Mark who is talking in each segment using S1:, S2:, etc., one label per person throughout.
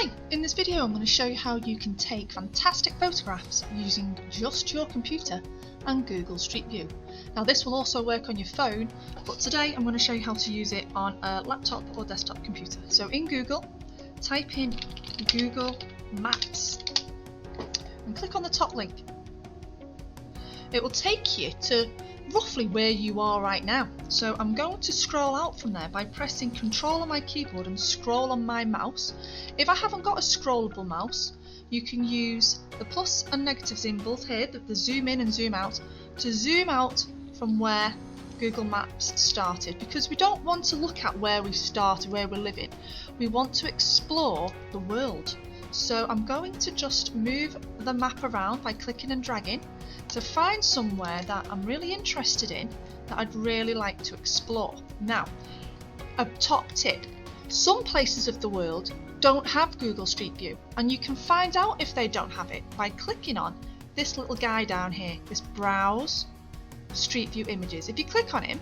S1: Hi! In this video I'm going to show you how you can take fantastic photographs using just your computer and Google Street View. Now this will also work on your phone, but today I'm going to show you how to use it on a laptop or desktop computer. So in Google, type in Google Maps and click on the top link. It will take you to roughly where you are right now. So I'm going to scroll out from there by pressing Control on my keyboard and scroll on my mouse. If I haven't got a scrollable mouse, you can use the plus and negative symbols here, the zoom in and zoom out, to zoom out from where Google Maps started, because we don't want to look at where we started, where we're living. We want to explore the world. So I'm going to just move the map around by clicking and dragging to find somewhere that I'm really interested in, that I'd really like to explore. Now, a top tip: some places of the world don't have Google Street View, and you can find out if they don't have it by clicking on this little guy down here, this Browse Street View Images. If you click on him,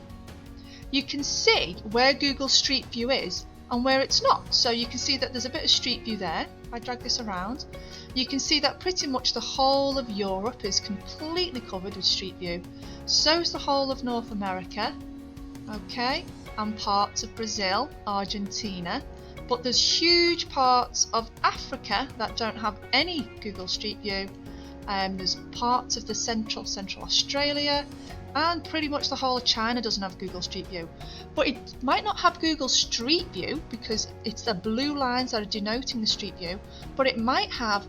S1: you can see where Google Street View is and where it's not. So you can see that there's a bit of Street View there. If I drag this around, you can see that pretty much the whole of Europe is completely covered with Street View. So is the whole of North America, okay, and parts of Brazil, Argentina. But there's huge parts of Africa that don't have any Google Street View. There's parts of the Central Australia, and pretty much the whole of China doesn't have Google Street View. But it might not have Google Street View because it's the blue lines that are denoting the Street View, but it might have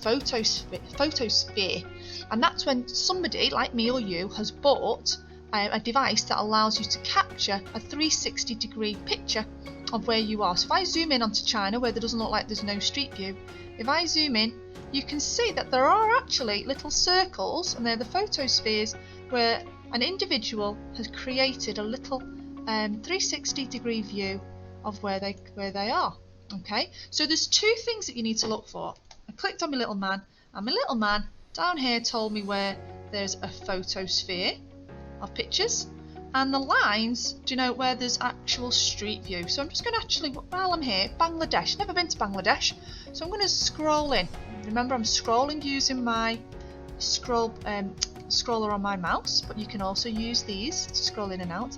S1: Photosphere, and that's when somebody like me or you has bought a device that allows you to capture a 360-degree picture of where you are. So if I zoom in onto China, where there doesn't look like there's no Street View, if I zoom in, you can see that there are actually little circles, and they're the photospheres, where an individual has created a little 360-degree view of where they are. Okay, so there's two things that you need to look for. I clicked on my little man, and my little man down here told me where there's a photosphere of pictures, and the lines denote where there's actual Street View. So I'm just going to actually, while I'm here, Bangladesh, never been to Bangladesh, so I'm going to scroll in. Remember, I'm scrolling using my scroller on my mouse, but you can also use these to scroll in and out.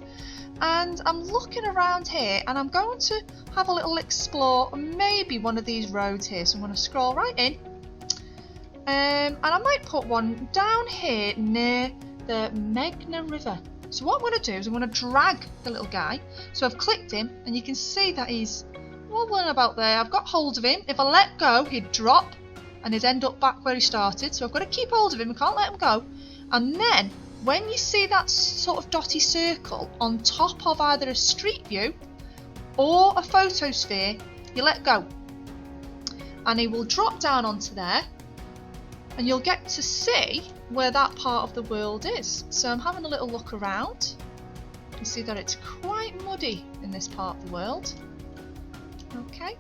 S1: And I'm looking around here, and I'm going to have a little explore maybe one of these roads here. So I'm going to scroll right in, and I might put one down here near the Meghna River. So what I'm going to do is I'm going to drag the little guy. So I've clicked him, and you can see that he's wobbling about there. I've got hold of him. If I let go, he'd drop and he'd end up back where he started. So I've got to keep hold of him. I can't let him go. And then when you see that sort of dotty circle on top of either a Street View or a photosphere, you let go, and he will drop down onto there, and you'll get to see where that part of the world is. So I'm having a little look around. You can see that it's quite muddy in this part of the world. Okay,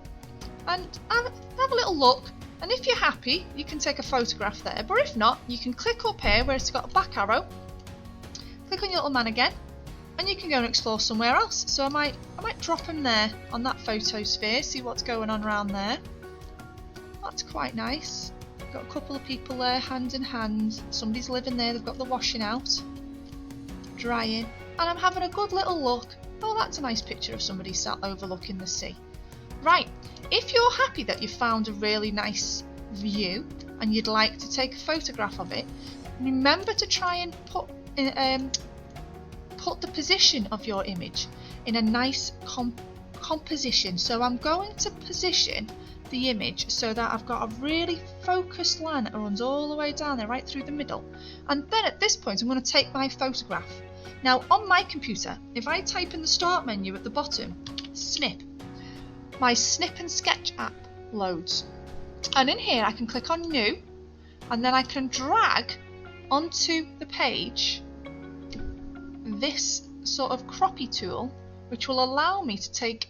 S1: and have a little look, and if you're happy you can take a photograph there, but if not, you can click up here where it's got a back arrow, click on your little man again, and you can go and explore somewhere else. So I might drop him there on that photosphere, see what's going on around there. That's quite nice. Got a couple of people there hand in hand, somebody's living there, they've got the washing out, drying, and I'm having a good little look. Oh, that's a nice picture of somebody sat overlooking the sea. Right, if you're happy that you found a really nice view and you'd like to take a photograph of it, remember to try and put the position of your image in a nice composition. So I'm going to position the image so that I've got a really focused line that runs all the way down there, right through the middle. And then at this point I'm going to take my photograph. Now on my computer, if I type in the start menu at the bottom, snip, my Snip and Sketch app loads, and in here I can click on new, and then I can drag onto the page this sort of croppy tool, which will allow me to take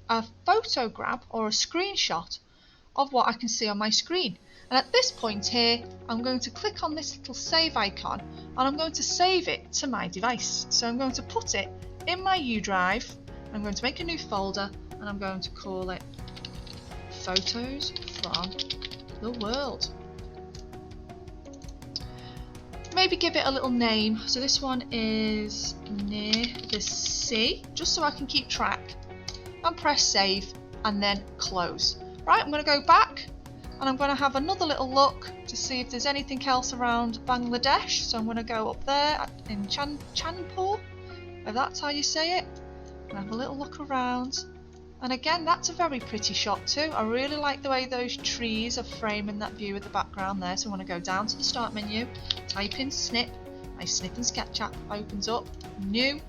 S1: a photograph or a screenshot of what I can see on my screen. And at this point here, I'm going to click on this little save icon, and I'm going to save it to my device. So I'm going to put it in my U drive, I'm going to make a new folder, and I'm going to call it photos from the world. Maybe give it a little name. So this one is near the sea, just so I can keep track. And press save and then close. Right, I'm going to go back and I'm going to have another little look to see if there's anything else around Bangladesh. So I'm going to go up there in Chandpur, if that's how you say it, and have a little look around. And again, that's a very pretty shot too. I really like the way those trees are framing that view with the background there. So I want to go down to the start menu, type in snip. My snip and sketch app opens up, new,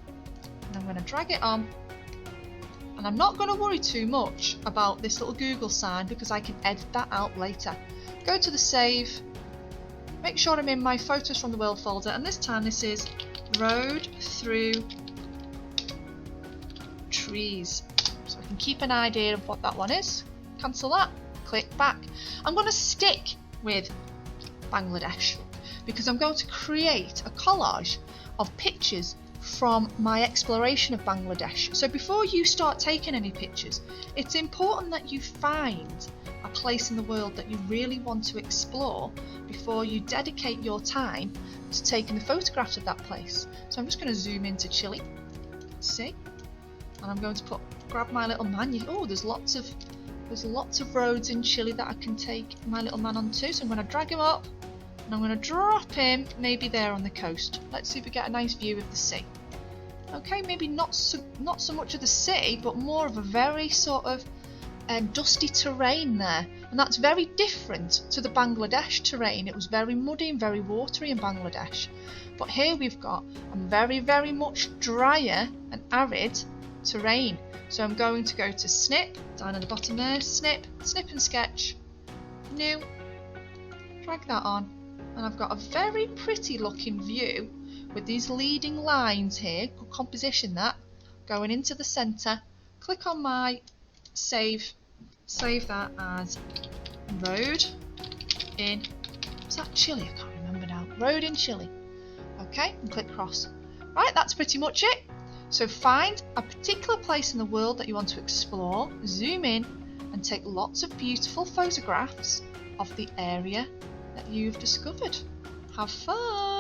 S1: and I'm going to drag it on. And I'm not going to worry too much about this little Google sign because I can edit that out later. Go to the save, make sure I'm in my photos from the world folder, and this time this is road through trees. So I can keep an idea of what that one is. Cancel that, click back. I'm going to stick with Bangladesh because I'm going to create a collage of pictures from my exploration of Bangladesh. So before you start taking any pictures, it's important that you find a place in the world that you really want to explore before you dedicate your time to taking the photographs of that place. So I'm just going to zoom into Chile, see, and I'm going to grab my little man. Oh, there's lots of roads in Chile that I can take my little man onto. So I'm going to drag him up and I'm going to drop him maybe there on the coast. Let's see if we get a nice view of the sea. Okay, maybe not so much of the sea, but more of a very sort of dusty terrain there, and that's very different to the Bangladesh terrain. It was very muddy and very watery in Bangladesh, but here we've got a very, very much drier and arid terrain. So I'm going to go to snip, down at the bottom there, snip and sketch, new, drag that on, and I've got a very pretty looking view with these leading lines here. Good composition that, going into the centre. Click on my save that as road in, is that Chile? I can't remember now. Road in Chile. Okay, and click cross. Right, that's pretty much it. So find a particular place in the world that you want to explore, zoom in and take lots of beautiful photographs of the area that you've discovered. Have fun!